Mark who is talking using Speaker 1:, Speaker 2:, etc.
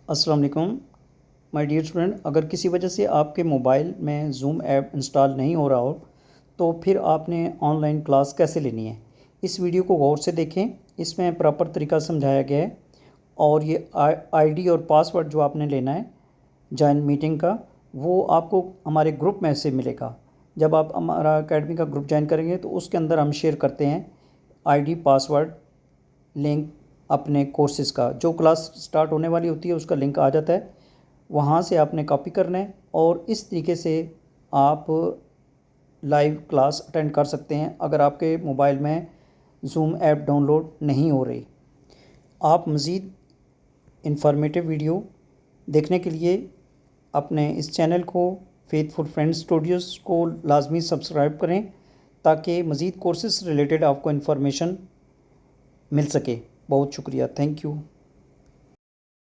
Speaker 1: अस्सलाम वालेकुम my dear student. अगर किसी वजह से आपके मोबाइल में ज़ूम ऐप इंस्टॉल नहीं हो रहा हो तो फिर आपने ऑनलाइन क्लास कैसे लेनी है, इस वीडियो को गौर से देखें। इसमें प्रॉपर तरीका समझाया गया है और ये आईडी और पासवर्ड जो आपने लेना है जॉइन मीटिंग का, वो आपको हमारे ग्रुप में से मिलेगा। जब आप हमारा एकेडमी का ग्रुप ज्वाइन करेंगे तो उसके अंदर हम शेयर करते हैं आईडी, पासवर्ड, लिंक अपने कोर्सेज़ का। जो क्लास स्टार्ट होने वाली होती है उसका लिंक आ जाता है, वहाँ से आपने कॉपी करना है और इस तरीके से आप लाइव क्लास अटेंड कर सकते हैं अगर आपके मोबाइल में ज़ूम ऐप डाउनलोड नहीं हो रही। आप मज़ीद इंफॉर्मेटिव वीडियो देखने के लिए अपने इस चैनल को फेथफुल फ्रेंड्स स्टूडियोज़ को लाजमी सब्सक्राइब करें ताकि मज़ीद कोर्सेज़ रिलेटेड आपको इन्फॉर्मेशन मिल सके। बहुत शुक्रिया, थैंक यू।